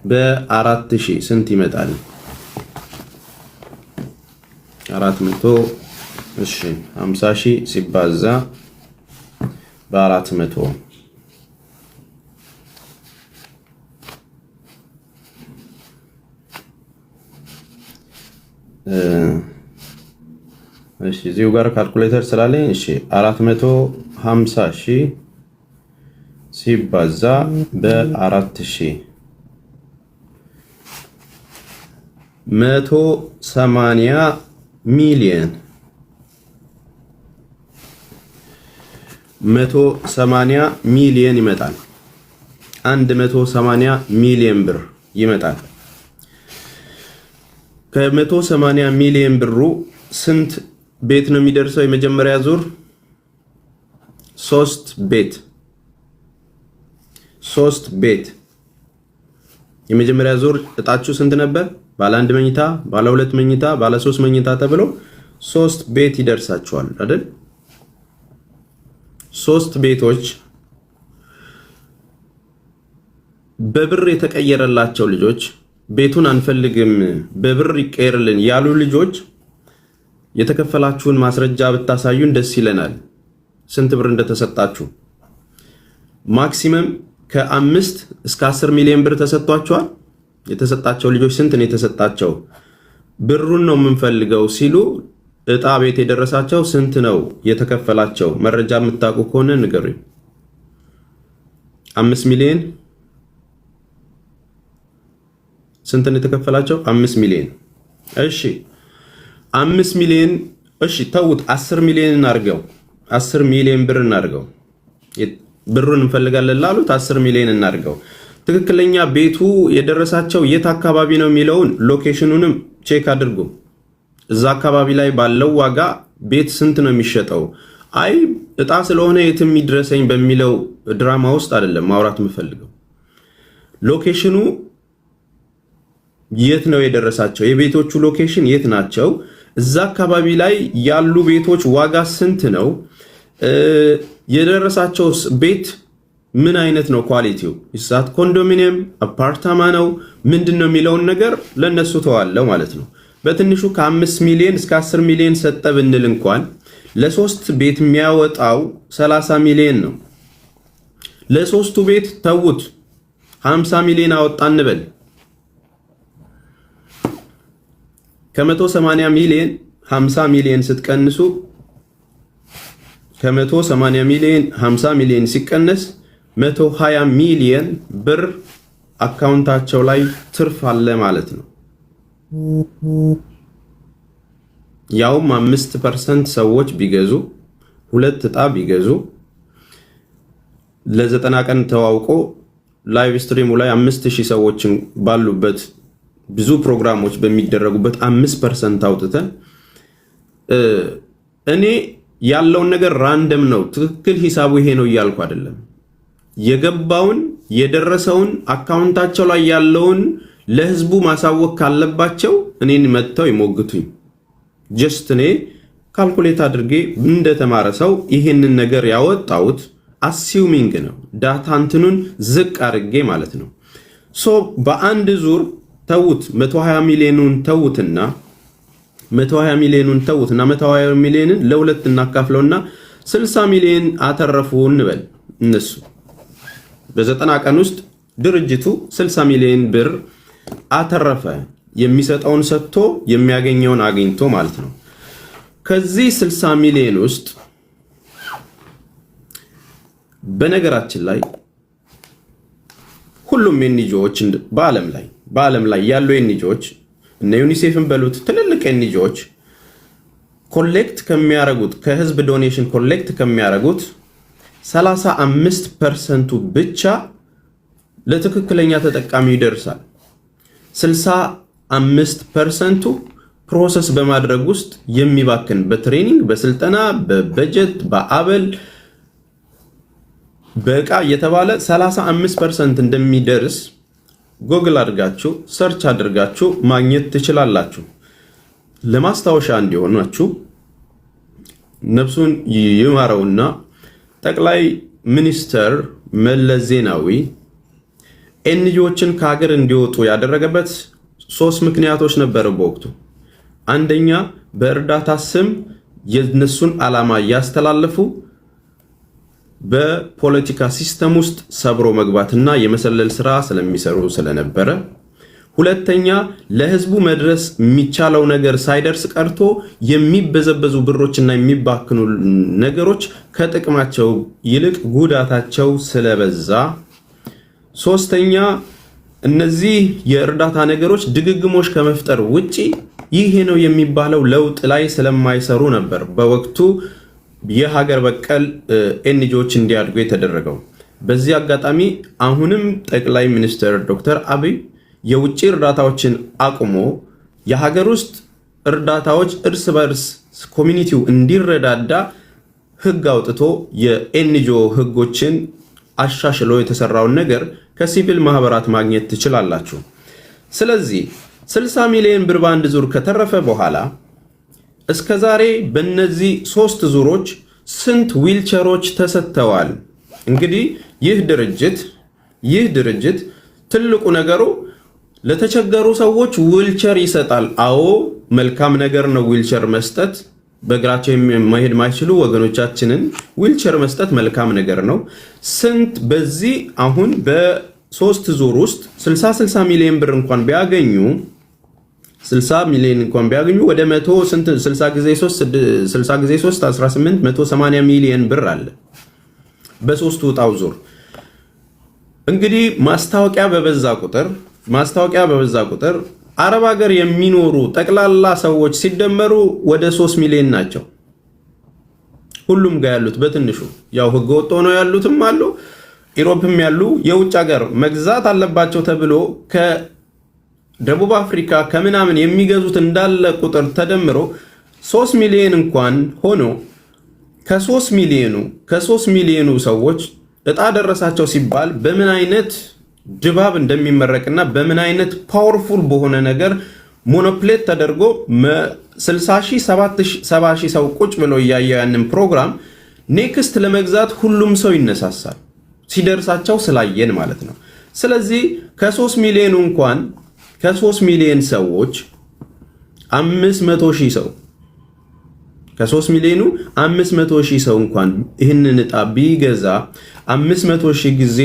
በ4000 ስንት ይመጣል? 400 እሺ 50000 ሲባዛ በ400 እሺ እዚሁ ጋር ካልኩሌተር ስላለኝ እሺ 450000 ሲባዛ በ4000 180 ሚሊዮን 180 ሚሊዮን ይመጣል። 180 ሚሊዮን ብር ይመጣል። ከ180 ሚሊዮን ብሩ ስንት ቤት ነው የሚደርሰው? የመጀመሪያ ዙር 3 ቤት የመጀመሪያ ዙር እጣችሁ ስንት ነበር? ባለ 1 መኝታ፣ ባለ 2 መኝታ፣ ባለ 3 መኝታ ተብሎ 3 ቤት ይደርሳቸዋል አይደል? 3 ቤቶች በብር የተቀየረላቸው ልጆች ቤቱን አንፈልግም በብር ይቀየርልን ያሉ ልጆች የተከፈላችሁን ማስረጃ ብታሳዩን ደስ ይለናል። ስንት ብር እንደተሰጣችሁ ማክሲመም ከ5 እስከ 10 ሚሊዮን ብር ተሰጥቷቸዋል። የተሰጣቸው ልጆች ስንት ነው የተሰጣቸው? ብሩን ነው የምንፈልገው ሲሉ እጣ ቤት የደረሳቸው ስንት ነው የተከፈላቸው? መረጃ የምታውቁ ከሆነ ንገሩኝ። 5 ሚሊዮን ስንት ነው የተከፈላቸው? 5 ሚሊዮን። እሺ 5 ሚሊዮን እሺ ተውት፣ 10 ሚሊዮን እናርገው። 10 ሚሊዮን ብር እናርገው። ብሩን እንፈልጋለን ላሉት 10 ሚሊዮን እናርገው። ትክክለኛ ቤቱ የደረሳቸው የት አካባቢ ነው የሚለውን ሎኬሽኑንም ቼክ አድርጉ። እዛ አካባቢ ላይ ባለው ዋጋ ቤት ስንት ነው የሚሸጠው? አይ እጣ ስለሆነ የትም ይድረሰኝ በሚለው ድራማ ውስጥ አይደለም ማውራት የምፈልገው። ሎኬሽኑ የት ነው የደረሳቸው? የቤቶቹ ሎኬሽን የት ናቸው? እዛ አካባቢ ላይ ያሉ ቤቶች ዋጋ ስንት ነው? የደረሳቸው ቤት ምን አይነት ነው ኳሊቲው? ይሳት ኮንዶሚኒየም አፓርታማ ነው ምንድነው የሚለውን ነገር ለነሱ ተዋለው ማለት ነው። በትንሹ ከ5 ሚሊዮን እስከ 10 ሚሊዮን ሰጠ ብንል እንኳን ለሶስት ቤት የሚያወጣው 30 ሚሊዮን ነው። ለሶስቱ ቤት ተውት 50 ሚሊዮን አወጣ እንበል። ከ180 ሚሊዮን 50 ሚሊዮን ስትቀንሱ ከ180 ሚሊዮን 50 ሚሊዮን ሲቀነስ 120 ሚሊዮን ብር አካውንታቸው ላይ ትርፍ አለ ማለት ነው። ያውም 5% ሰዎች ቢገዙ 2 እጣ ቢገዙ ለ90 ቀን ተዋውቆ ላይቭ ስትሪሙ ላይ 5000 ሰዎችን ባሉበት ብዙ ፕሮግራሞች በሚደረጉበት 5% አውጥተን እኔ ያለውን ነገር ራንደም ነው ትክክል ሂሳቡ ይሄ ነው እያልኩ አይደለም። የገባውን የደረሰውን አካውንታቸው ላይ ያለውን ለህዝቡ ማሳወቅ ካለባቸው እኔን መጥተው ይሞግቱኝ። ጀስት እኔ ካልኩሌት አድርጌ እንደተማረ ሰው ይሄንን ነገር ያወጣሁት አሲዩሚንግ ነው። ዳታ እንትኑን ዝቅ አድርጌ ማለት ነው። ሶ በአንድ ዙር ተውት 120 ሚሊዮኑን ተውትና 120 ሚሊዮንን ለሁለት እናካፍለውና 60 ሚሊዮን አተረፉ እንበል። እነሱ በ90 ቀን ውስጥ ድርጅቱ 60 ሚሊዮን ብር አተረፈ። የሚሰጠውን ሰጥቶ የሚያገኘውን አግኝቶ ማለት ነው። ከዚህ 60 ሚሊዮን ውስጥ በነገራችን ላይ ሁሉም ኤንጂኦዎች በዓለም ላይ ያሉ ኤንጂኦዎች እነ ዩኒሴፍን በሉት ትልልቅ ኤንጂኦዎች ኮሌክት ከሚያረጉት ከህዝብ ዶኔሽን ኮሌክት ከሚያረጉት 35% ብቻ ለትክክለኛ ተጠቃሚ ይደርሳል። 65% ፕሮሰስ በማድረግ ውስጥ የሚባክን በትሬኒንግ፣ በስልጠና፣ በበጀት፣ በአበል፣ በቃ የተባለ 35% እንደሚደርስ ጎግል አድርጋችሁ ሰርች አድርጋችሁ ማግኘት ትችላላችሁ። ለማስታወሻ እንዲሆናችሁ ነፍሱን ይማረውና ጠቅላይ ሚኒስተር መለስ ዜናዊ ኤንጂኦችን ከሀገር እንዲወጡ ያደረገበት 3 ምክንያቶች ነበሩ በወቅቱ። አንደኛ በእርዳታ ስም የነሱን ዓላማ እያስተላለፉ በፖለቲካ ሲስተም ውስጥ ሰብሮ መግባትና የመሰለል ስራ ስለሚሰሩ ስለነበረ፣ ሁለተኛ ለህዝቡ መድረስ የሚቻለው ነገር ሳይደርስ ቀርቶ የሚበዘበዙ ብሮችና የሚባክኑ ነገሮች ከጥቅማቸው ይልቅ ጉዳታቸው ስለበዛ፣ ሶስተኛ እነዚህ የእርዳታ ነገሮች ድግግሞሽ ከመፍጠር ውጪ ይሄ ነው የሚባለው ለውጥ ላይ ስለማይሰሩ ነበር በወቅቱ የሀገር በቀል ኤንጂኦዎች እንዲያድጉ የተደረገው። በዚህ አጋጣሚ አሁንም ጠቅላይ ሚኒስትር ዶክተር አብይ የውጭ እርዳታዎችን አቁሞ የሀገር ውስጥ እርዳታዎች እርስ በርስ ኮሚኒቲው እንዲረዳዳ ህግ አውጥቶ የኤንጂኦ ህጎችን አሻሽሎ የተሰራውን ነገር ከሲቪል ማህበራት ማግኘት ትችላላችሁ። ስለዚህ 60 ሚሊዮን ብር በአንድ ዙር ከተረፈ በኋላ እስከ ዛሬ በእነዚህ 3 ዙሮች ስንት ዊልቸሮች ተሰጥተዋል? እንግዲህ ይህ ድርጅት ትልቁ ነገሩ ለተቸገሩ ሰዎች ዊልቸር ይሰጣል። አዎ መልካም ነገር ነው ዊልቸር መስጠት። በእግራቸው መሄድ ማይችሉ ወገኖቻችንን ዊልቸር መስጠት መልካም ነገር ነው። ስንት በዚህ አሁን በ3 ዙር ውስጥ 60 ሚሊዮን ብር እንኳን ቢያገኙ 60 ሚሊዮን እንኳን ቢያገኙ ወደ 100 ስንት 60 ጊዜ 3 18 180 ሚሊዮን ብር አለ በ3 ውጣው ዙር። እንግዲህ ማስታወቂያ በበዛ ቁጥር አረብ ሀገር የሚኖሩ ጠቅላላ ሰዎች ሲደመሩ ወደ 3 ሚሊዮን ናቸው። ሁሉም ጋር ያሉት በትንሹ ያው ህገ ወጥ ሆነው ያሉትም አሉ፣ ኢሮፕም ያሉ የውጭ ሀገር መግዛት አለባቸው ተብሎ ከደቡብ አፍሪካ ከምናምን የሚገዙት እንዳለ ቁጥር ተደምሮ 3 ሚሊዮን እንኳን ሆኖ ከ3 ሚሊዮኑ ሰዎች እጣ ደረሳቸው ሲባል በምን አይነት ድባብ እንደሚመረቅና በምን አይነት ፓወርፉል በሆነ ነገር ሞኖፕሌት ተደርጎ 60 ሺህ 70 ሺህ ሰው ቁጭ ብሎ እያየው ያንን ፕሮግራም ኔክስት ለመግዛት ሁሉም ሰው ይነሳሳል ሲደርሳቸው ስላየን ማለት ነው። ስለዚህ ከ3 ሚሊዮን እንኳን ከ3 ሚሊዮን ሰዎች 500 ሺህ ሰው ከ3 ሚሊዮኑ 500 ሺህ ሰው እንኳን ይህንን እጣ ቢገዛ 500 ሺህ ጊዜ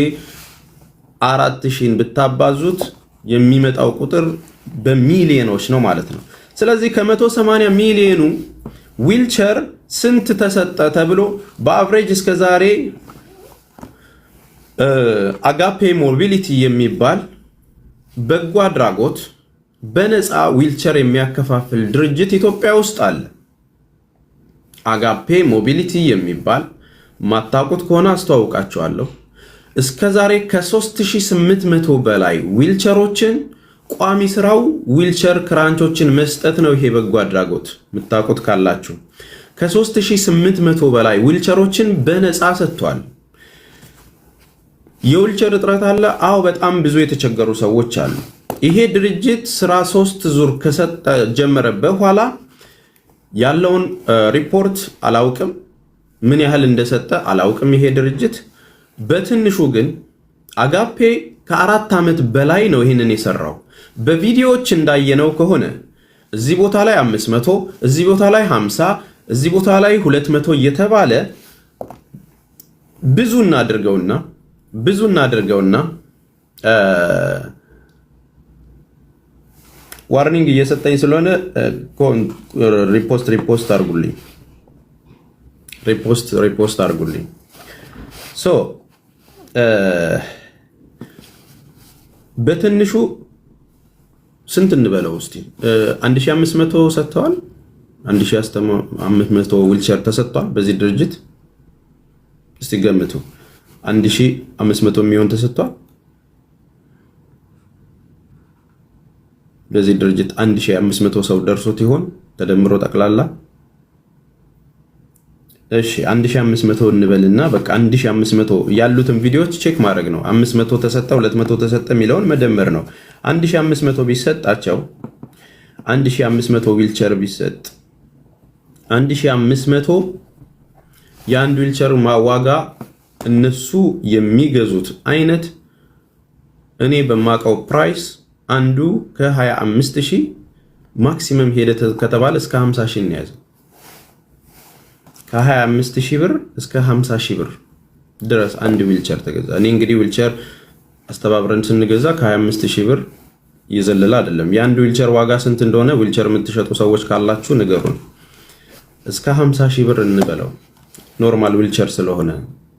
4000ን ብታባዙት የሚመጣው ቁጥር በሚሊዮኖች ነው ማለት ነው። ስለዚህ ከ180 ሚሊዮኑ ዊልቸር ስንት ተሰጠ ተብሎ በአቨሬጅ እስከዛሬ አጋፔ ሞቢሊቲ የሚባል በጎ አድራጎት በነፃ ዊልቸር የሚያከፋፍል ድርጅት ኢትዮጵያ ውስጥ አለ። አጋፔ ሞቢሊቲ የሚባል ማታውቁት ከሆነ አስተዋውቃችኋለሁ። እስከዛሬ ከ3800 በላይ ዊልቸሮችን ቋሚ ስራው ዊልቸር ክራንቾችን መስጠት ነው። ይሄ በጎ አድራጎት የምታውቁት ካላችሁ ከ3800 በላይ ዊልቸሮችን በነፃ ሰጥቷል። የዊልቸር እጥረት አለ? አዎ፣ በጣም ብዙ የተቸገሩ ሰዎች አሉ። ይሄ ድርጅት ስራ 3 ዙር ከሰጠ ጀመረ በኋላ ያለውን ሪፖርት አላውቅም፣ ምን ያህል እንደሰጠ አላውቅም። ይሄ ድርጅት በትንሹ ግን አጋፔ ከ4 ዓመት በላይ ነው ይህንን የሰራው። በቪዲዮዎች እንዳየነው ከሆነ እዚህ ቦታ ላይ 500፣ እዚህ ቦታ ላይ 50፣ እዚህ ቦታ ላይ 200 እየተባለ ብዙ እናድርገውና ዋርኒንግ እየሰጠኝ ስለሆነ ሪፖስት አድርጉልኝ። በትንሹ ስንት እንበለው እስቲ 1500 ሰጥተዋል። 1500 ዊልቸር ተሰጥቷል በዚህ ድርጅት። እስቲ ገምቱ 1500 የሚሆን ተሰጥቷል በዚህ ድርጅት። 1500 ሰው ደርሶት ይሆን ተደምሮ ጠቅላላ? እሺ 1500 እንበልና በቃ 1500 ያሉትን ቪዲዮዎች ቼክ ማድረግ ነው። 500 ተሰጠ 200 ተሰጠ የሚለውን መደመር ነው። 1500 ቢሰጣቸው 1500 ዊልቸር ቢሰጥ 1500 የአንድ ዊልቸር ዋጋ እነሱ የሚገዙት አይነት እኔ በማቀው ፕራይስ አንዱ ከ25000 ማክሲመም ሄደ ከተባለ እስከ 50000 ነው ያዘው። ከ25000 ብር እስከ 50000 ብር ድረስ አንድ ዊልቸር ተገዛ። እኔ እንግዲህ ዊልቸር አስተባብረን ስንገዛ ከ25000 ብር ይዘለላ አይደለም። የአንድ ዊልቸር ዋጋ ስንት እንደሆነ ዊልቸር የምትሸጡ ሰዎች ካላችሁ ንገሩን። እስከ 50000 ብር እንበለው። ኖርማል ዊልቸር ስለሆነ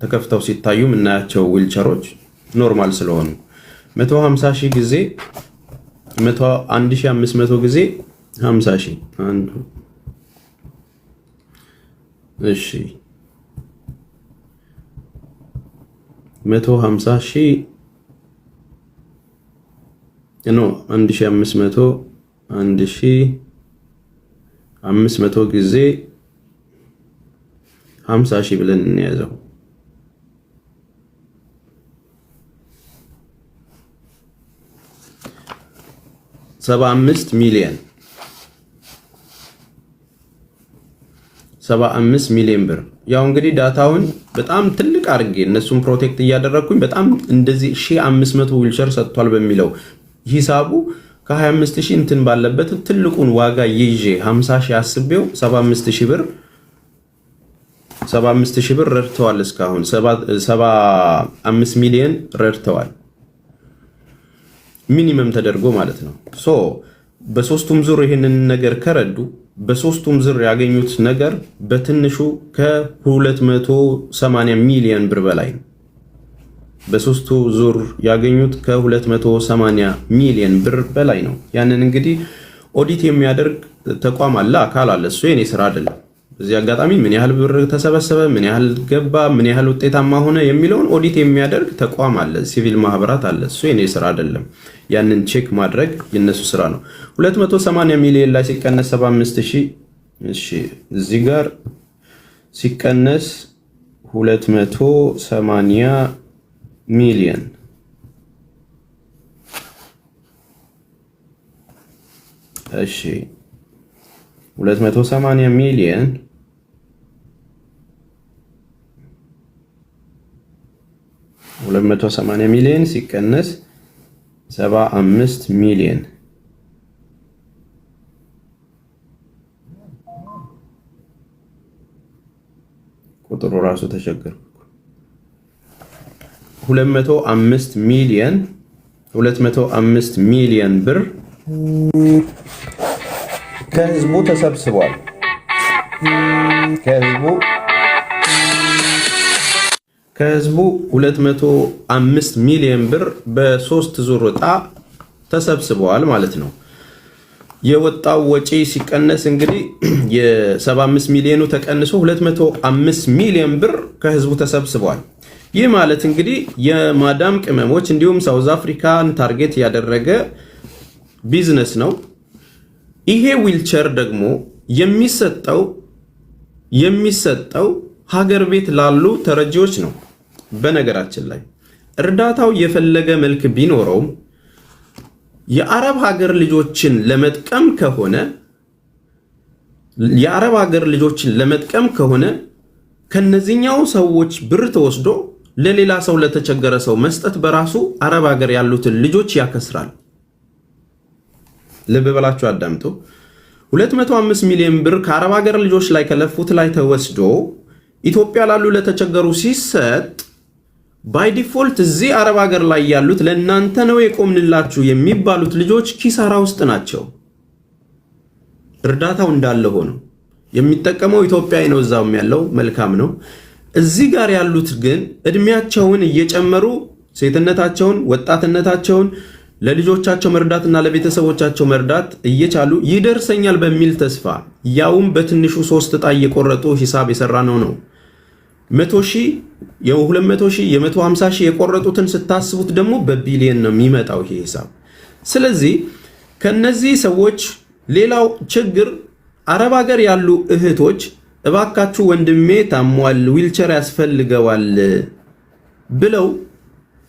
ተከፍተው ሲታዩ የምናያቸው ዊልቸሮች ኖርማል ስለሆኑ 150000 ጊዜ 1500 ጊዜ 50000 አንዱ እሺ 150000 ነው 1500 1500 ጊዜ 50000 ብለን እንያዘው 75 ሚሊዮን 75 ሚሊዮን ብር። ያው እንግዲህ ዳታውን በጣም ትልቅ አድርጌ እነሱን ፕሮቴክት እያደረኩኝ በጣም እንደዚህ 1500 ዊልቸር ሰጥቷል በሚለው ሂሳቡ ከ25000 እንትን ባለበት ትልቁን ዋጋ ይዤ 50000 አስቤው 75000 ብር ረድተዋል። እስካሁን 75 ሚሊዮን ረድተዋል ሚኒመም ተደርጎ ማለት ነው። ሶ በሶስቱም ዙር ይሄንን ነገር ከረዱ በሶስቱም ዙር ያገኙት ነገር በትንሹ ከ280 ሚሊዮን ብር በላይ ነው። በሶስቱ ዙር ያገኙት ከ280 ሚሊዮን ብር በላይ ነው። ያንን እንግዲህ ኦዲት የሚያደርግ ተቋም አለ፣ አካል አለ። እሱ የኔ ስራ አይደለም። በዚህ አጋጣሚ ምን ያህል ብር ተሰበሰበ፣ ምን ያህል ገባ፣ ምን ያህል ውጤታማ ሆነ የሚለውን ኦዲት የሚያደርግ ተቋም አለ፣ ሲቪል ማህበራት አለ። እሱ የኔ ስራ አይደለም። ያንን ቼክ ማድረግ የነሱ ስራ ነው። 280 ሚሊዮን ላይ ሲቀነስ 75000 እሺ፣ እዚህ ጋር ሲቀነስ 280 ሚሊዮን እሺ 280 ሚሊዮን ሲቀነስ 75 ሚሊዮን ቁጥሩ ራሱ ተቸገርኩ። 205 ሚሊዮን ብር ከህዝቡ ተሰብስቧል። ከህዝቡ 205 ሚሊዮን ብር በሶስት ዙር ዕጣ ተሰብስበዋል ማለት ነው። የወጣው ወጪ ሲቀነስ እንግዲህ የ75 ሚሊዮኑ ተቀንሶ 205 ሚሊዮን ብር ከህዝቡ ተሰብስበዋል። ይህ ማለት እንግዲህ የማዳም ቅመሞች እንዲሁም ሳውዝ አፍሪካን ታርጌት ያደረገ ቢዝነስ ነው። ይሄ ዊልቸር ደግሞ የሚሰጠው ሀገር ቤት ላሉ ተረጂዎች ነው። በነገራችን ላይ እርዳታው የፈለገ መልክ ቢኖረውም የአረብ ሀገር ልጆችን ለመጥቀም ከሆነ ከነዚህኛው ሰዎች ብር ተወስዶ ለሌላ ሰው ለተቸገረ ሰው መስጠት በራሱ አረብ ሀገር ያሉትን ልጆች ያከስራል። ልብ በላችሁ አዳምጡ። 205 ሚሊዮን ብር ከአረብ ሀገር ልጆች ላይ ከለፉት ላይ ተወስዶ ኢትዮጵያ ላሉ ለተቸገሩ ሲሰጥ ባይ ዲፎልት እዚህ አረብ ሀገር ላይ ያሉት ለእናንተ ነው የቆምንላችሁ የሚባሉት ልጆች ኪሳራ ውስጥ ናቸው። እርዳታው እንዳለ ሆኖ የሚጠቀመው ኢትዮጵያዊ ነው፣ እዛውም ያለው መልካም ነው። እዚህ ጋር ያሉት ግን እድሜያቸውን እየጨመሩ ሴትነታቸውን፣ ወጣትነታቸውን ለልጆቻቸው መርዳትና ለቤተሰቦቻቸው መርዳት እየቻሉ ይደርሰኛል በሚል ተስፋ ያውም በትንሹ 3 ዕጣ እየቆረጡ ሂሳብ የሰራ ነው 100,000 የ200,000 የ150,000 የቆረጡትን ስታስቡት ደግሞ በቢሊየን ነው የሚመጣው ይሄ ሂሳብ። ስለዚህ ከነዚህ ሰዎች ሌላው ችግር አረብ ሀገር ያሉ እህቶች እባካችሁ ወንድሜ ታሟል፣ ዊልቸር ያስፈልገዋል ብለው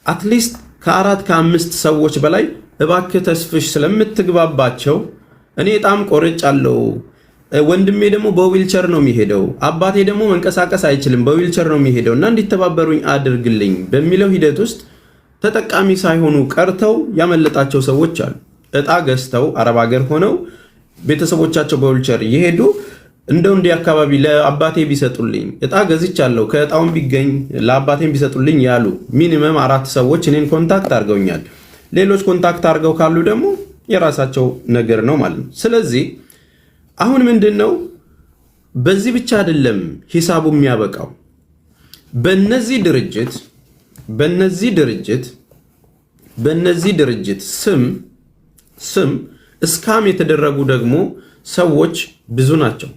አትሊስት ከ4 ከ5 ሰዎች በላይ እባክህ ተስፍሽ ስለምትግባባቸው እኔ በጣም ቆርጫለሁ፣ ወንድሜ ደግሞ በዊልቸር ነው የሚሄደው፣ አባቴ ደግሞ መንቀሳቀስ አይችልም በዊልቸር ነው የሚሄደው እና እንዲተባበሩኝ አድርግልኝ በሚለው ሂደት ውስጥ ተጠቃሚ ሳይሆኑ ቀርተው ያመለጣቸው ሰዎች አሉ። እጣ ገዝተው አረብ ሀገር ሆነው ቤተሰቦቻቸው በዊልቸር እየሄዱ እንደው እንዲህ አካባቢ ለአባቴ ቢሰጡልኝ እጣ ገዝቻለሁ ከእጣውን ቢገኝ ለአባቴም ቢሰጡልኝ ያሉ ሚኒመም 4 ሰዎች እኔን ኮንታክት አድርገውኛል። ሌሎች ኮንታክት አድርገው ካሉ ደግሞ የራሳቸው ነገር ነው ማለት ነው። ስለዚህ አሁን ምንድነው በዚህ ብቻ አይደለም ሂሳቡ የሚያበቃው። በእነዚህ ድርጅት ስም እስካም የተደረጉ ደግሞ ሰዎች ብዙ ናቸው።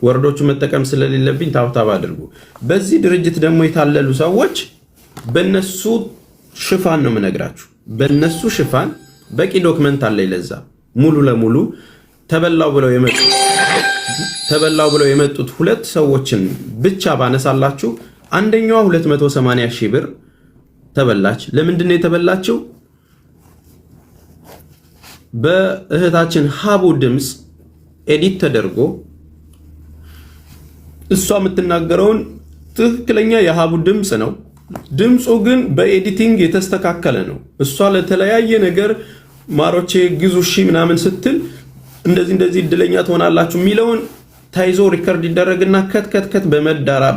ወርዶቹ መጠቀም ስለሌለብኝ ታብታብ አድርጉ። በዚህ ድርጅት ደግሞ የታለሉ ሰዎች በነሱ ሽፋን ነው የምነግራችሁ። በነሱ ሽፋን በቂ ዶክመንት አለ። ለዛ ሙሉ ለሙሉ ተበላው ብለው የመጡት 2 ሰዎችን ብቻ ባነሳላችሁ፣ አንደኛዋ 280 ሺህ ብር ተበላች። ለምንድን ነው የተበላችው? በእህታችን ሀቡ ድምፅ ኤዲት ተደርጎ እሷ የምትናገረውን ትክክለኛ የሀቡ ድምፅ ነው። ድምፁ ግን በኤዲቲንግ የተስተካከለ ነው። እሷ ለተለያየ ነገር ማሮቼ ግዙ ሺ ምናምን ስትል እንደዚህ እድለኛ ትሆናላችሁ የሚለውን ታይዞ ሪከርድ ይደረግና ከት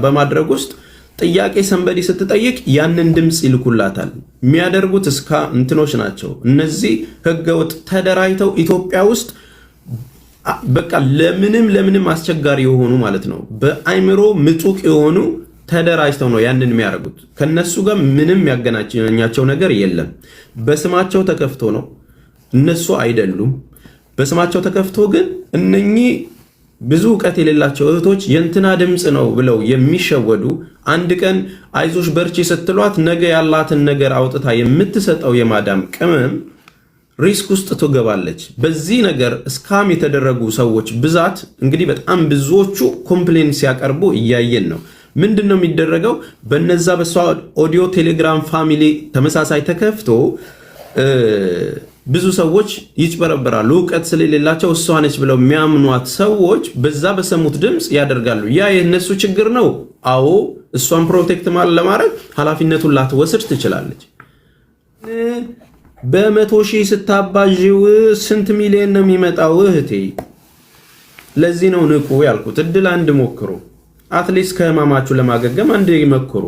በማድረግ ውስጥ ጥያቄ ሰንበዲ ስትጠይቅ ያንን ድምፅ ይልኩላታል። የሚያደርጉት እስካ እንትኖች ናቸው እነዚህ ህገወጥ ተደራጅተው ኢትዮጵያ ውስጥ በቃ ለምንም አስቸጋሪ የሆኑ ማለት ነው። በአይምሮ ምጡቅ የሆኑ ተደራጅተው ነው ያንን የሚያደርጉት። ከነሱ ጋር ምንም ያገናኛቸው ነገር የለም። በስማቸው ተከፍቶ ነው፣ እነሱ አይደሉም። በስማቸው ተከፍቶ ግን እነኚህ ብዙ ዕውቀት የሌላቸው እህቶች የእንትና ድምፅ ነው ብለው የሚሸወዱ፣ አንድ ቀን አይዞሽ በርቺ ስትሏት ነገ ያላትን ነገር አውጥታ የምትሰጠው የማዳም ቅመም ሪስክ ውስጥ ትገባለች። በዚህ ነገር እስካም የተደረጉ ሰዎች ብዛት እንግዲህ በጣም ብዙዎቹ ኮምፕሌን ሲያቀርቡ እያየን ነው። ምንድን ነው የሚደረገው? በነዛ በሷ ኦዲዮ ቴሌግራም ፋሚሊ ተመሳሳይ ተከፍቶ ብዙ ሰዎች ይጭበረበራሉ። ዕውቀት ስለሌላቸው እሷ ነች ብለው የሚያምኗት ሰዎች በዛ በሰሙት ድምፅ ያደርጋሉ። ያ የነሱ ችግር ነው። አዎ እሷን ፕሮቴክት ለማድረግ ኃላፊነቱን ላትወስድ ትችላለች። በ100 ሺህ ስታባዥው ስንት ሚሊዮን ነው የሚመጣው እህቴ? ለዚህ ነው ንቁ ያልኩት። እድል አንድ ሞክሩ፣ አትሊስት ከህማማችሁ ለማገገም አንድ ይመክሩ።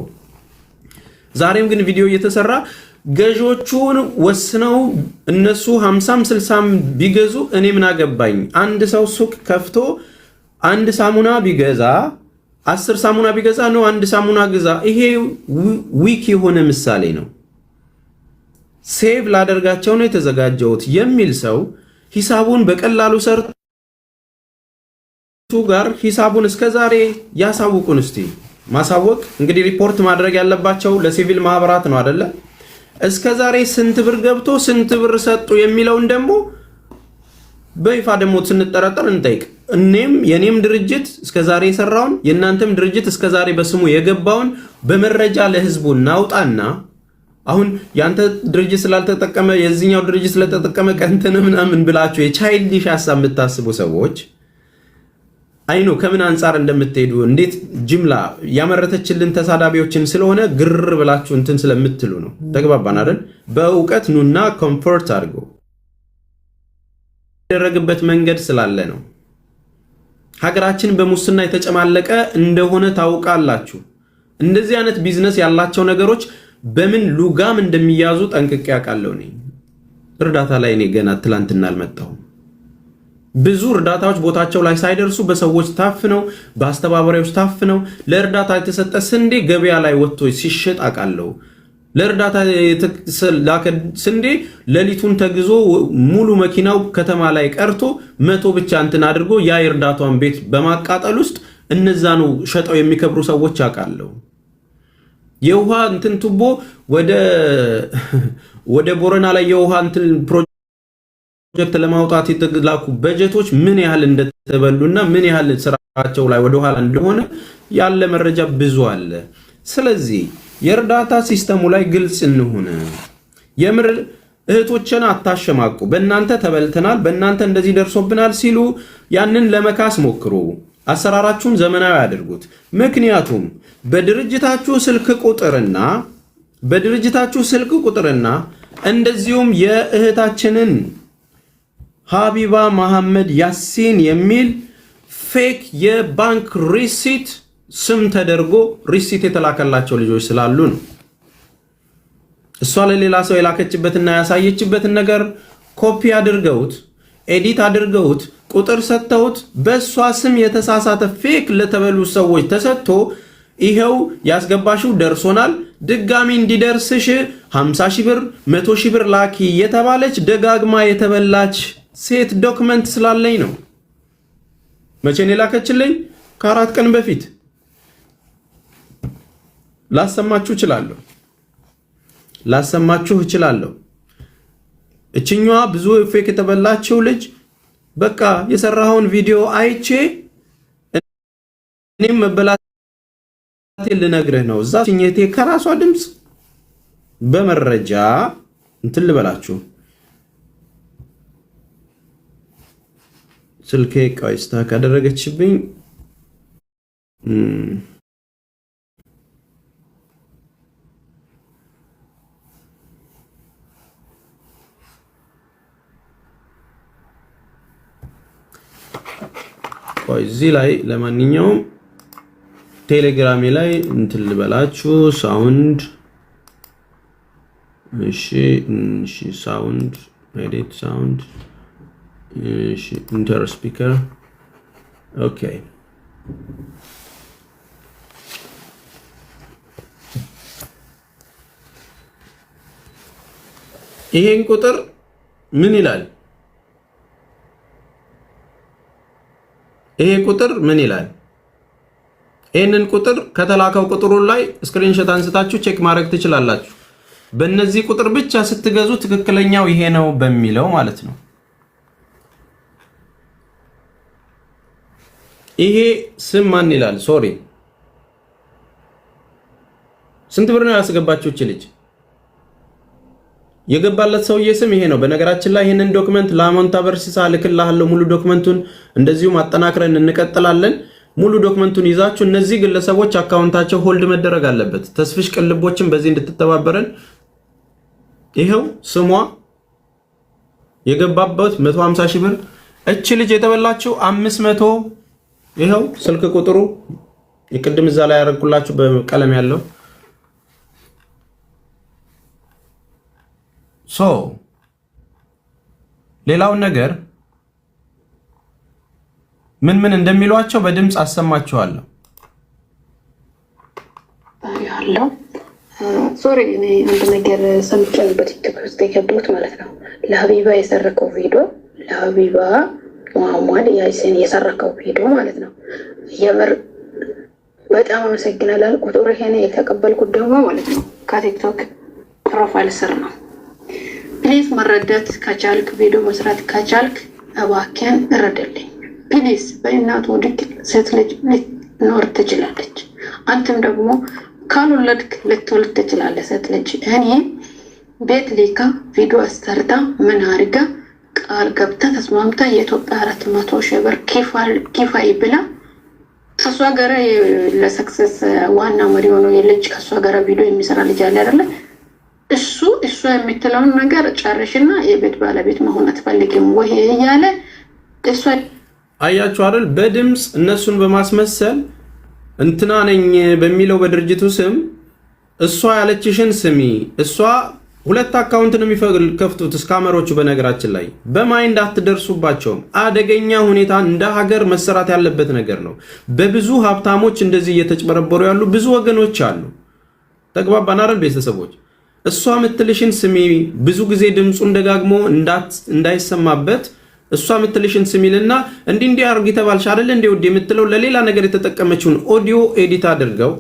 ዛሬም ግን ቪዲዮ እየተሰራ ገዦቹን ወስነው እነሱ 50 60 ቢገዙ እኔ ምን አገባኝ? አንድ ሰው ሱቅ ከፍቶ አንድ ሳሙና ቢገዛ 10 ሳሙና ቢገዛ ነው አንድ ሳሙና ግዛ። ይሄ ዊክ የሆነ ምሳሌ ነው። ሴቭ ላደርጋቸው ነው የተዘጋጀሁት የሚል ሰው ሂሳቡን በቀላሉ ሰርቶ ጋር ሂሳቡን እስከዛሬ ያሳውቁን። እስቲ ማሳወቅ እንግዲህ ሪፖርት ማድረግ ያለባቸው ለሲቪል ማህበራት ነው አይደለ? እስከዛሬ ስንት ብር ገብቶ ስንት ብር ሰጡ የሚለውን ደግሞ በይፋ ደግሞ ስንጠረጠር እንጠይቅ። የኔም ድርጅት እስከዛሬ የሰራውን የእናንተም ድርጅት እስከዛሬ በስሙ የገባውን በመረጃ ለህዝቡ እናውጣና አሁን ያንተ ድርጅት ስላልተጠቀመ የዚህኛው ድርጅት ስለተጠቀመ ቀንተን ምናምን ብላችሁ የቻይልዲሽ ሐሳብ የምታስቡ ሰዎች አይኖ ከምን አንፃር እንደምትሄዱ እንዴት ጅምላ ያመረተችልን ተሳዳቢዎችን ስለሆነ ግር ብላችሁ እንትን ስለምትሉ ነው። ተግባባን አይደል? በእውቀት ኑና ኮምፎርት አድርጎ ያደረግበት መንገድ ስላለ ነው። ሀገራችን በሙስና የተጨማለቀ እንደሆነ ታውቃላችሁ። እንደዚህ አይነት ቢዝነስ ያላቸው ነገሮች በምን ሉጋም እንደሚያዙ ጠንቅቄ ያውቃለሁ። እርዳታ ላይ እኔ ገና ትላንትና አልመጣሁም። ብዙ እርዳታዎች ቦታቸው ላይ ሳይደርሱ በሰዎች ታፍነው በአስተባባሪዎች ታፍነው ለእርዳታ የተሰጠ ስንዴ ገበያ ላይ ወጥቶ ሲሸጥ አውቃለሁ። ለእርዳታ የተላከ ስንዴ ሌሊቱን ተግዞ ሙሉ መኪናው ከተማ ላይ ቀርቶ 100 ብቻ እንትን አድርጎ ያ የእርዳታውን ቤት በማቃጠል ውስጥ እነዛኑ ሸጠው የሚከብሩ ሰዎች አውቃለሁ። የውሃ እንትን ቱቦ ወደ ቦረና ላይ የውሃ እንትን ፕሮጀክት ለማውጣት የተላኩ በጀቶች ምን ያህል እንደተበሉና ምን ያህል ስራቸው ላይ ወደ ኋላ እንደሆነ ያለ መረጃ ብዙ አለ። ስለዚህ የእርዳታ ሲስተሙ ላይ ግልጽ እንሁን። የምር እህቶችን አታሸማቁ። በእናንተ ተበልተናል፣ በእናንተ እንደዚህ ደርሶብናል ሲሉ ያንን ለመካስ ሞክሩ። አሰራራችሁን ዘመናዊ አድርጉት። ምክንያቱም በድርጅታችሁ ስልክ ቁጥርና እንደዚሁም የእህታችንን ሀቢባ መሐመድ ያሲን የሚል ፌክ የባንክ ሪሲት ስም ተደርጎ ሪሲት የተላከላቸው ልጆች ስላሉ ነው። እሷ ለሌላ ሰው የላከችበትና ያሳየችበትን ነገር ኮፒ አድርገውት ኤዲት አድርገውት ቁጥር ሰጥተውት በእሷ ስም የተሳሳተ ፌክ ለተበሉ ሰዎች ተሰጥቶ ይሄው ያስገባሽው ደርሶናል፣ ድጋሚ እንዲደርስሽ 50 ሺህ ብር 100 ሺህ ብር ላኪ የተባለች ደጋግማ የተበላች ሴት ዶክመንት ስላለኝ ነው። መቼ ነው የላከችልኝ? ከ4 ቀን በፊት ላሰማችሁ እችላለሁ። እችኛዋ ብዙ ፌክ የተበላችው ልጅ በቃ የሰራውን ቪዲዮ አይቼ እኔም መበላቴን ልነግርህ ነው። እዛ ሲኘቴ ከራሷ ድምፅ በመረጃ እንትን ልበላችሁ። ስልኬ ቀይስታ ካደረገችብኝ እዚህ ላይ ለማንኛውም ቴሌግራሜ ላይ እንትን ልበላችሁ ሳውንድ እሺ ሳውንድ ኤዲት ሳውንድ እሺ ኢንተር ስፒከር ኦኬ ይሄን ቁጥር ምን ይላል? ይሄ ቁጥር ምን ይላል? ይሄንን ቁጥር ከተላከው ቁጥሩ ላይ ስክሪንሾት አንስታችሁ ቼክ ማድረግ ትችላላችሁ። በእነዚህ ቁጥር ብቻ ስትገዙ ትክክለኛው ይሄ ነው በሚለው ማለት ነው። ይሄ ስም ማን ይላል? ሶሪ ስንት ብር ነው ያስገባችሁ እቺ ልጅ? የገባለት ሰውዬ ስም ይሄ ነው። በነገራችን ላይ ይሄንን ዶክመንት ለአሞንታ በርሲሳ ልክልሃለሁ። ሙሉ ዶክመንቱን እንደዚሁም አጠናክረን እንቀጥላለን። ሙሉ ዶክመንቱን ይዛችሁ እነዚህ ግለሰቦች አካውንታቸው ሆልድ መደረግ አለበት። ተስፍሽ ቅልቦችን በዚህ እንድትተባበረን ይሄው ስሟ የገባበት 150 ሺህ ብር እቺ ልጅ የተበላችው 500 ይሄው ስልክ ቁጥሩ ይቅድም እዛ ላይ ያረኩላችሁ በቀለም ያለው ሌላውን ነገር ምን እንደሚሏቸው በድምጽ አሰማችኋለሁ። ያለው ሶሪ እኔ አንድ ነገር ሰምቻለሁ በቲክቶክ ውስጥ የገባሁት ማለት ነው። ለሀቢባ የሰረከው ቪዲዮ ለሀቢባ መሐመድ ያሲን የሰረከው ቪዲዮ ማለት ነው። የምር በጣም አመሰግናለሁ። ቁጥሩ ይሄን የተቀበልኩት ደግሞ ማለት ነው ከቲክቶክ ፕሮፋይል ስር ነው። ፕሊዝ መረዳት ከቻልክ ቪዲዮ መስራት ከቻልክ እባክህን እረዳልኝ ፕሊዝ። በእናቱ ድክ ሴት ልጅ ልትኖር ትችላለች። አንተም ደግሞ ካልወለድክ ልትወልድ ትችላለህ ሴት ልጅ። እኔ ቤት ሊካ ቪዲዮ አሰርታ ምን አድርጋ ቃል ገብታ ተስማምታ የኢትዮጵያ 400 ሺህ ብር ኪፋይ ብላ ከሷ ጋር ለሰክሰስ ዋና መሪ ሆኖ የልጅ ከሷ ጋር ቪዲዮ የሚሰራ ልጅ አለ አይደለ? እሱ የምትለውን ነገር ጨርሽና የቤት ባለቤት መሆን አትፈልግም ወይ እያለ እሱ አያችሁ አይደል? በድምጽ እነሱን በማስመሰል እንትና ነኝ በሚለው በድርጅቱ ስም እሷ ያለችሽን ስሚ። እሷ ሁለት አካውንት ነው የሚከፍቱት ስካመሮቹ። በነገራችን ላይ በማይንድ አትደርሱባቸውም። አደገኛ ሁኔታ እንደ ሀገር መሰራት ያለበት ነገር ነው። በብዙ ሀብታሞች እንደዚህ እየተጭበረበሩ ያሉ ብዙ ወገኖች አሉ። ተግባባን አይደል ቤተሰቦች? እሷ ምትልሽን ስሚ። ብዙ ጊዜ ድምጹን ደጋግሞ እንዳይሰማበት እሷ ምትልሽን ስሚልና እንዲህ አርግ የተባልሽ አይደል እንዴ ወድ የምትለው ለሌላ ነገር የተጠቀመችውን ኦዲዮ ኤዲት አድርገው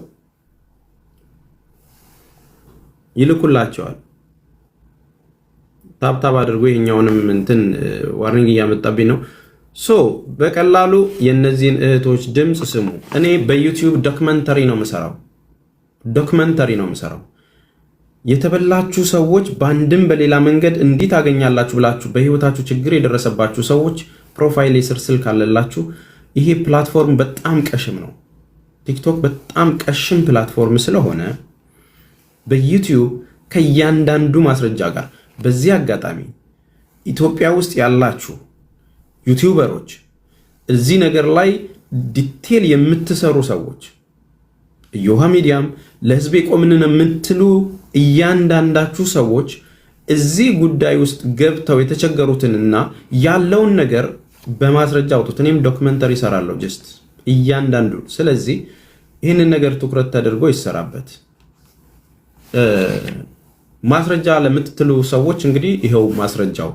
ይልኩላቸዋል። ታብታብ አድርጎ ይሄኛውንም እንትን ዋርኒንግ እያመጣብኝ ነው። በቀላሉ የነዚህን እህቶች ድምጽ ስሙ። እኔ በዩቲዩብ ዶክመንተሪ ነው የምሰራው። የተበላችሁ ሰዎች በአንድም በሌላ መንገድ እንዲህ ታገኛላችሁ ብላችሁ በህይወታችሁ ችግር የደረሰባችሁ ሰዎች ፕሮፋይል ስር ስልክ አለላችሁ። ይሄ ፕላትፎርም በጣም ቀሽም ነው። ቲክቶክ በጣም ቀሽም ፕላትፎርም ስለሆነ በዩቲዩብ ከእያንዳንዱ ማስረጃ ጋር በዚህ አጋጣሚ ኢትዮጵያ ውስጥ ያላችሁ ዩቲዩበሮች እዚህ ነገር ላይ ዲቴል የምትሰሩ ሰዎች እዮሃ ሚዲያም ለህዝብ የቆምንን የምትሉ እያንዳንዳችሁ ሰዎች እዚህ ጉዳይ ውስጥ ገብተው የተቸገሩትንና ያለውን ነገር በማስረጃ አውጡት። እኔም ዶክመንተሪ እሰራለሁ ጀስት እያንዳንዱ። ስለዚህ ይህንን ነገር ትኩረት ተደርጎ ይሰራበት። ማስረጃ ለምትትሉ ሰዎች እንግዲህ ይኸው ማስረጃው።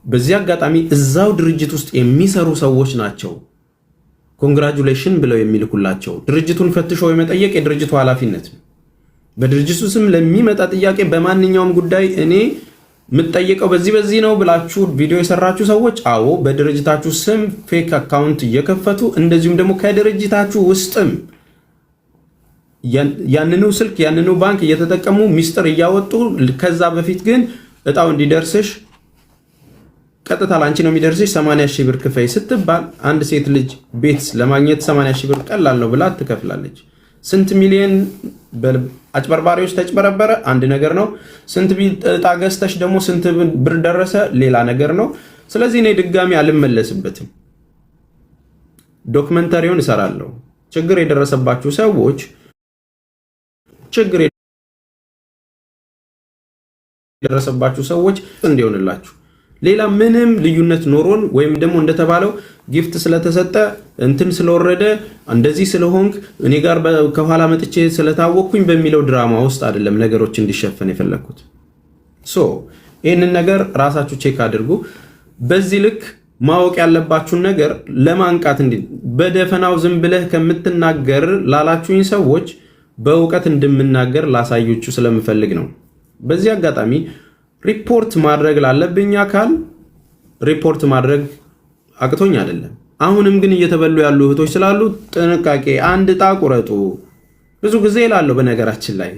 በዚህ አጋጣሚ እዛው ድርጅት ውስጥ የሚሰሩ ሰዎች ናቸው ኮንግራጁሌሽን ብለው የሚልኩላቸው። ድርጅቱን ፈትሾ የመጠየቅ የድርጅቱ ኃላፊነት ነው። በድርጅቱ ስም ለሚመጣ ጥያቄ በማንኛውም ጉዳይ እኔ የምጠየቀው በዚህ ነው ብላችሁ ቪዲዮ የሰራችሁ ሰዎች አዎ በድርጅታችሁ ስም ፌክ አካውንት እየከፈቱ እንደዚሁም ደግሞ ከድርጅታችሁ ውስጥም ያንኑ ስልክ ያንኑ ባንክ እየተጠቀሙ ሚስጥር እያወጡ ከዛ በፊት ግን እጣው እንዲደርስሽ ቀጥታ ላንቺ ነው የሚደርስሽ 80 ሺህ ብር ክፈይ ስትባል አንድ ሴት ልጅ ቤት ለማግኘት 80 ሺህ ብር ቀላል ነው ብላ ትከፍላለች። ስንት ሚሊዮን አጭበርባሪዎች ተጭበረበረ አንድ ነገር ነው። ስንት እጣ ገዝተሽ ደግሞ ስንት ብር ደረሰ ሌላ ነገር ነው። ስለዚህ እኔ ድጋሚ አልመለስበትም። ዶክመንተሪውን እሰራለሁ። ችግር የደረሰባችሁ ሰዎች እንዲሆንላችሁ ሌላ ምንም ልዩነት ኖሮን ወይም ደግሞ እንደተባለው ጊፍት ስለተሰጠ እንትን ስለወረደ እንደዚህ ስለሆንክ እኔ ጋር ከኋላ መጥቼ ስለታወቅኩኝ በሚለው ድራማ ውስጥ አይደለም ነገሮች እንዲሸፈን የፈለኩት። ይህንን ነገር ራሳችሁ ቼክ አድርጉ። በዚህ ልክ ማወቅ ያለባችሁን ነገር ለማንቃት በደፈናው ዝም ብለህ ከምትናገር ላላችሁኝ ሰዎች በእውቀት እንደምናገር ላሳዩችሁ ስለምፈልግ ነው። በዚህ አጋጣሚ ሪፖርት ማድረግ ላለብኝ አካል ሪፖርት ማድረግ አቅቶኝ አይደለም። አሁንም ግን እየተበሉ ያሉ እህቶች ስላሉ ጥንቃቄ። አንድ ዕጣ ቁረጡ። ብዙ ጊዜ እላለሁ፣ በነገራችን ላይ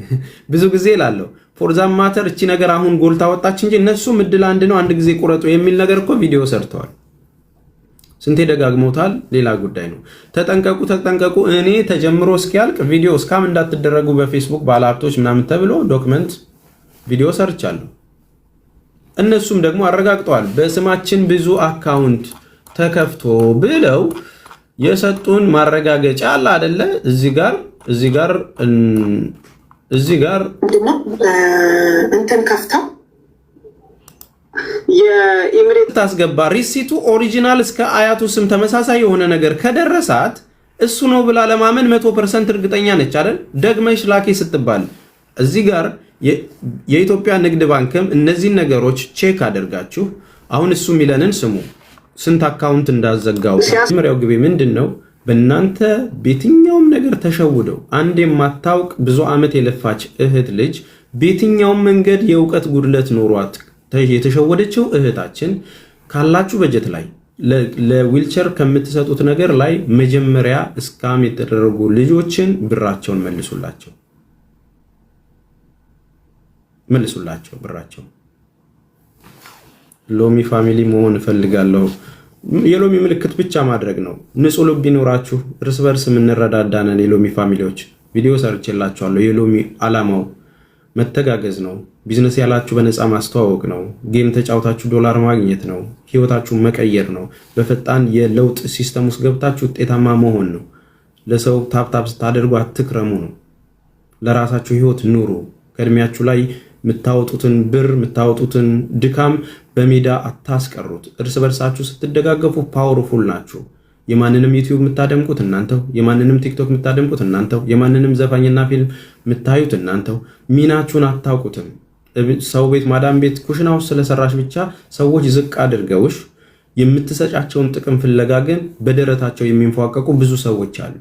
ብዙ ጊዜ እላለሁ። ፎርዛም ማተር እቺ ነገር አሁን ጎልታ ወጣች እንጂ እነሱም እድል አንድ ነው፣ አንድ ጊዜ ቁረጡ የሚል ነገር እኮ ቪዲዮ ሰርተዋል። ስንቴ ደጋግመውታል፣ ሌላ ጉዳይ ነው። ተጠንቀቁ ተጠንቀቁ። እኔ ተጀምሮ እስኪያልቅ ቪዲዮ እስካም እንዳትደረጉ በፌስቡክ ባለሀብቶች ምናምን ተብሎ ዶክመንት ቪዲዮ ሰርቻለሁ። እነሱም ደግሞ አረጋግጠዋል። በስማችን ብዙ አካውንት ተከፍቶ ብለው የሰጡን ማረጋገጫ አለ አይደለ? እዚህ ጋር እንትን ከፍተው የኢምሬት ታስገባ ሪሲቱ ኦሪጂናል እስከ አያቱ ስም ተመሳሳይ የሆነ ነገር ከደረሳት እሱ ነው ብላ ለማመን 100% እርግጠኛ ነች አይደል? ደግመሽ ላኪ ስትባል እዚህ ጋር የኢትዮጵያ ንግድ ባንክም እነዚህን ነገሮች ቼክ አድርጋችሁ አሁን እሱ የሚለንን ስሙ። ስንት አካውንት እንዳዘጋው መጀመሪያው ግቤ ምንድነው? በእናንተ በየትኛውም ነገር ተሸውደው አንድ የማታውቅ ብዙ ዓመት የለፋች እህት ልጅ በየትኛውም መንገድ የእውቀት ጉድለት ኖሯት የተሸወደችው እህታችን ካላችሁ በጀት ላይ ለዊልቸር ከምትሰጡት ነገር ላይ መጀመሪያ እስካም የተደረጉ ልጆችን ብራቸውን መልሱላቸው ብራቸው። ሎሚ ፋሚሊ መሆን እፈልጋለሁ። የሎሚ ምልክት ብቻ ማድረግ ነው። ንጹህ ልብ ቢኖራችሁ እርስ በርስ የምንረዳዳነን የሎሚ ፋሚሊዎች ቪዲዮ ሰርቼላችኋለሁ። የሎሚ ዓላማው መተጋገዝ ነው። ቢዝነስ ያላችሁ በነፃ ማስተዋወቅ ነው። ጌም ተጫውታችሁ ዶላር ማግኘት ነው። ህይወታችሁን መቀየር ነው። በፈጣን የለውጥ ሲስተም ውስጥ ገብታችሁ ውጤታማ መሆን ነው። ለሰው ታፕታፕ ስታደርጉ አትክረሙ ነው። ለራሳችሁ ህይወት ኑሩ። ከእድሜያችሁ ላይ የምታወጡትን ብር የምታወጡትን ድካም በሜዳ አታስቀሩት። እርስ በርሳችሁ ስትደጋገፉ ፓወርፉል ናችሁ። የማንንም ዩቲዩብ የምታደምቁት እናንተው፣ የማንንም ቲክቶክ የምታደምቁት እናንተው፣ የማንንም ዘፋኝና ፊልም የምታዩት እናንተው። ሚናችሁን አታውቁትም። ሰው ቤት ማዳም ቤት ኩሽና ውስጥ ስለሰራሽ ብቻ ሰዎች ዝቅ አድርገውሽ የምትሰጫቸውን ጥቅም ፍለጋ ግን በደረታቸው የሚንፏቀቁ ብዙ ሰዎች አሉ።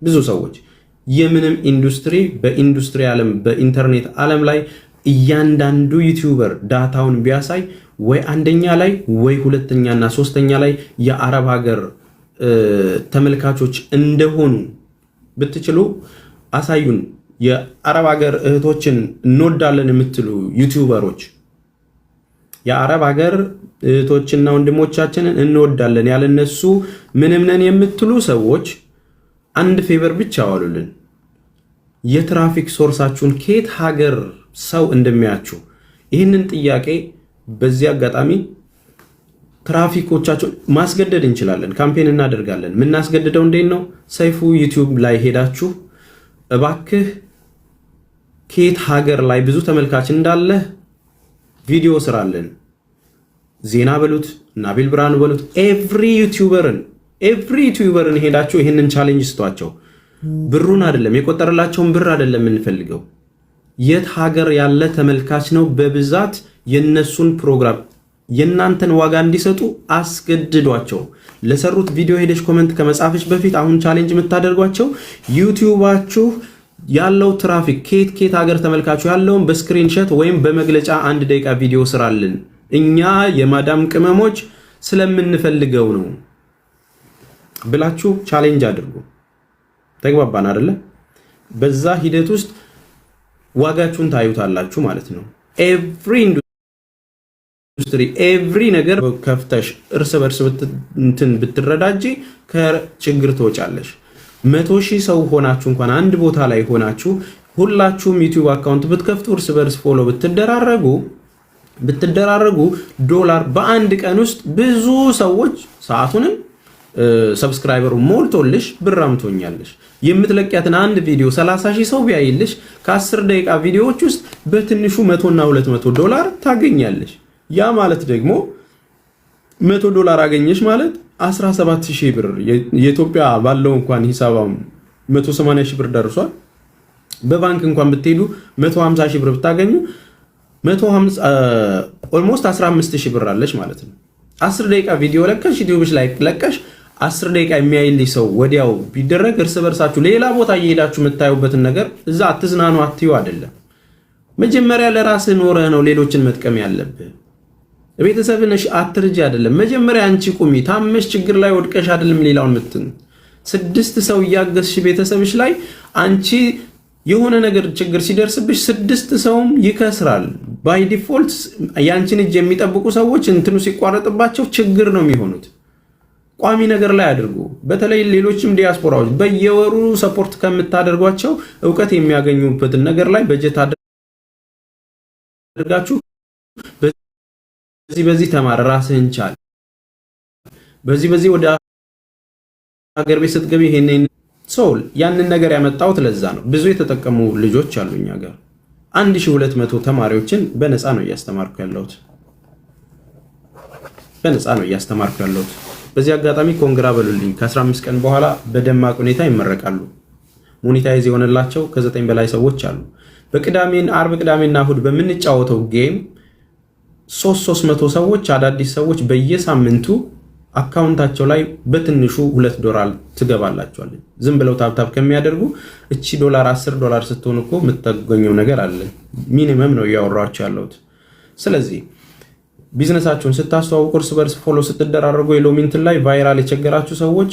ብዙ ሰዎች የምንም ኢንዱስትሪ በኢንዱስትሪ ዓለም በኢንተርኔት ዓለም ላይ እያንዳንዱ ዩቲዩበር ዳታውን ቢያሳይ ወይ አንደኛ ላይ ወይ ሁለተኛና ሶስተኛ ላይ የአረብ ሀገር ተመልካቾች እንደሆኑ ብትችሉ አሳዩን። የአረብ ሀገር እህቶችን እንወዳለን የምትሉ ዩቲዩበሮች የአረብ ሀገር እህቶችና ወንድሞቻችንን እንወዳለን ያለነሱ ምንም ነን የምትሉ ሰዎች አንድ ፌቨር ብቻ ዋሉልን። የትራፊክ ሶርሳችሁን ከየት ሀገር ሰው እንደሚያችሁ ይህንን ጥያቄ በዚህ አጋጣሚ ትራፊኮቻቸው ማስገደድ እንችላለን። ካምፔን እናደርጋለን። የምናስገድደው እንዴት ነው? ሰይፉ ዩቲዩብ ላይ ሄዳችሁ እባክህ ከየት ሀገር ላይ ብዙ ተመልካች እንዳለ ቪዲዮ ስራለን። ዜና በሉት፣ ናቢል ብርሃኑ በሉት፣ ኤቭሪ ዩቲዩበርን ሄዳችሁ ይህንን ቻሌንጅ ስጧቸው። ብሩን አይደለም የቆጠረላቸውን ብር አይደለም የምንፈልገው። የት ሀገር ያለ ተመልካች ነው በብዛት የነሱን ፕሮግራም የናንተን ዋጋ እንዲሰጡ አስገድዷቸው። ለሰሩት ቪዲዮ ሄደሽ ኮመንት ከመጻፍሽ በፊት አሁን ቻሌንጅ የምታደርጓቸው ዩቲዩባችሁ ያለው ትራፊክ ኬት ሀገር ተመልካቹ ያለውን በስክሪንሾት ወይም በመግለጫ 1 ደቂቃ ቪዲዮ ስራልን። እኛ የማዳም ቅመሞች ስለምንፈልገው ነው ብላችሁ ቻሌንጅ አድርጉ። ተግባባን አይደለ? በዛ ሂደት ውስጥ ዋጋችሁን ታዩታላችሁ ማለት ነው። ኤቭሪ ኢንዱስትሪ ኤቭሪ ነገር ከፍተሽ እርስ በርስ ብትረዳጂ ከችግር ትወጫለሽ። 100,000 ሰው ሆናችሁ እንኳን አንድ ቦታ ላይ ሆናችሁ ሁላችሁም ዩቲዩብ አካውንት ብትከፍቱ እርስ በርስ ፎሎ ብትደራረጉ $1 በአንድ ቀን ውስጥ ብዙ ሰዎች ሰዓቱንም ሰብስክራይበሩ ሞልቶልሽ ብር አምቶኛለሽ። የምትለቂያትን አንድ ቪዲዮ 30,000 ሰው ቢያይልሽ ከ10 ደቂቃ ቪዲዮዎች ውስጥ በትንሹ $100 እና $200 ታገኛለሽ። ያ ማለት ደግሞ $100 አገኘሽ ማለት 17,000 ብር የኢትዮጵያ ባለው እንኳን ሂሳባም 180,000 ብር ደርሷል። በባንክ እንኳን ብትሄዱ 150,000 ብር ብታገኙ ኦልሞስት 15,000 ብር አለሽ ማለት ነው። 10 ደቂቃ ቪዲዮ ለቀሽ ዩቲዩብሽ ላይ ለቀሽ 10 ደቂቃ የሚያይልሽ ሰው ወዲያው ቢደረግ እርስ በርሳችሁ ሌላ ቦታ እየሄዳችሁ የምታዩበትን ነገር እዛ አትዝናኑ አትዩ አይደለም። መጀመሪያ ለራስህ ኖረህ ነው ሌሎችን መጥቀም ያለብህ። ቤተሰብነሽ አትርጂ አይደለም። መጀመሪያ አንቺ ቁሚ። ታመሽ ችግር ላይ ወድቀሽ አይደለም ሌላውን ምትን 6 ሰው እያገዝሽ ቤተሰብሽ ላይ አንቺ የሆነ ነገር ችግር ሲደርስብሽ 6 ሰውም ይከስራል። ባይ ዲፎልት ያንቺን እጅ የሚጠብቁ ሰዎች እንትኑ ሲቋረጥባቸው ችግር ነው የሚሆኑት። ቋሚ ነገር ላይ አድርጉ። በተለይ ሌሎችም ዲያስፖራዎች በየወሩ ሰፖርት ከምታደርጓቸው ዕውቀት የሚያገኙበትን ነገር ላይ በጀት አድርጋችሁ በዚህ ተማር፣ ራስህን ቻል፣ በዚህ ወደ ሀገር ቤት ስትገቢ ይሄንን ሶል ያንን ነገር ያመጣሁት ለዛ ነው። ብዙ የተጠቀሙ ልጆች አሉኝ ሀገር 1200 ተማሪዎችን በነፃ ነው እያስተማርኩ ያለሁት። በዚህ አጋጣሚ ኮንግራ በሉልኝ። ከ15 ቀን በኋላ በደማቅ ሁኔታ ይመረቃሉ። ሞኔታይዝ የሆነላቸው ከ9 በላይ ሰዎች አሉ። አርብ ቅዳሜና እሁድ በምንጫወተው ጌም 300 ሰዎች አዳዲስ ሰዎች በየሳምንቱ አካውንታቸው ላይ በትንሹ $2 ትገባላቸዋለች። ዝም ብለው ታብታብ ከሚያደርጉ እቺ $10 ስትሆን እኮ የምታገኘው ነገር አለ። ሚኒመም ነው እያወራችሁ ያለሁት። ስለዚህ ቢዝነሳችሁን ስታስተዋውቁ እርስ በርስ ፎሎ ስትደራረጉ የሎሚንትን ላይ ቫይራል የቸገራችሁ ሰዎች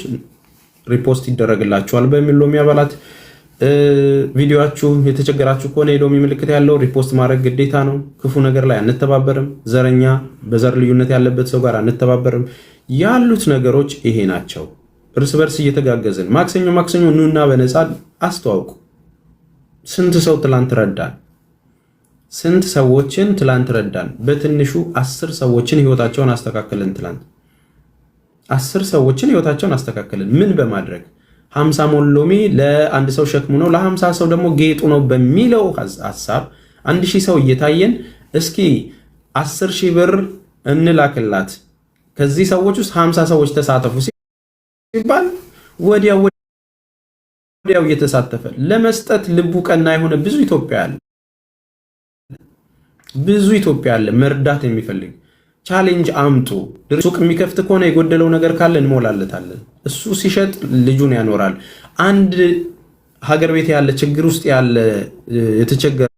ሪፖስት ይደረግላችኋል በሚል ሎሚ አባላት ቪዲዮአችሁ የተቸገራችሁ ከሆነ የሎሚ ምልክት ያለው ሪፖስት ማድረግ ግዴታ ነው። ክፉ ነገር ላይ አንተባበርም። ዘረኛ በዘር ልዩነት ያለበት ሰው ጋር አንተባበርም። ያሉት ነገሮች ይሄ ናቸው። እርስ በርስ እየተጋገዝን ማክሰኞ ኑና በነፃ አስተዋውቁ። ስንት ሰው ትላንት ረዳን? ስንት ሰዎችን ትላንት ረዳን? በትንሹ 10 ሰዎችን ህይወታቸውን አስተካከልን። ትላንት 10 ሰዎችን ህይወታቸውን አስተካከልን። ምን በማድረግ 50 ሞን ሎሚ ለአንድ ሰው ሸክሙ ነው፣ ለ50 ሰው ደግሞ ጌጡ ነው በሚለው ሐሳብ 1000 ሰው እየታየን እስኪ 10,000 ብር እንላክላት ከዚህ ሰዎች ውስጥ 50 ሰዎች ተሳተፉ ሲባል ወዲያው እየተሳተፈ ለመስጠት ልቡ ቀና የሆነ ብዙ ኢትዮጵያ አለ መርዳት የሚፈልግ። ቻሌንጅ አምጡ። ሱቅ የሚከፍት ከሆነ የጎደለው ነገር ካለ እንሞላለታለን። እሱ ሲሸጥ ልጁን ያኖራል። አንድ ሀገር ቤት ያለ ችግር ውስጥ ያለ የተቸገረ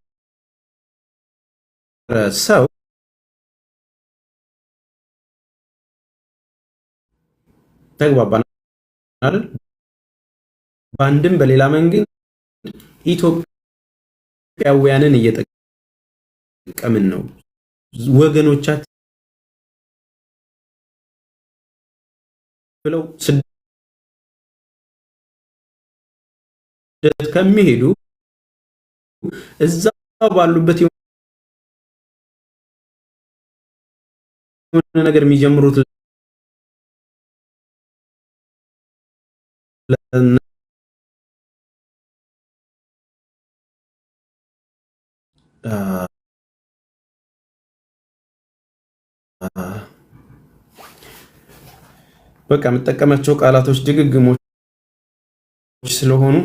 ሰው ተግባባን አይደል? በአንድም በሌላ መንገድ ኢትዮጵያውያንን እየጠቀምን ነው ወገኖቻችን ብለው ስደት ከሚሄዱ እዛው ባሉበት የሆነ ነገር የሚጀምሩት በቃ የምጠቀማቸው ቃላቶች ድግግሞች ስለሆኑ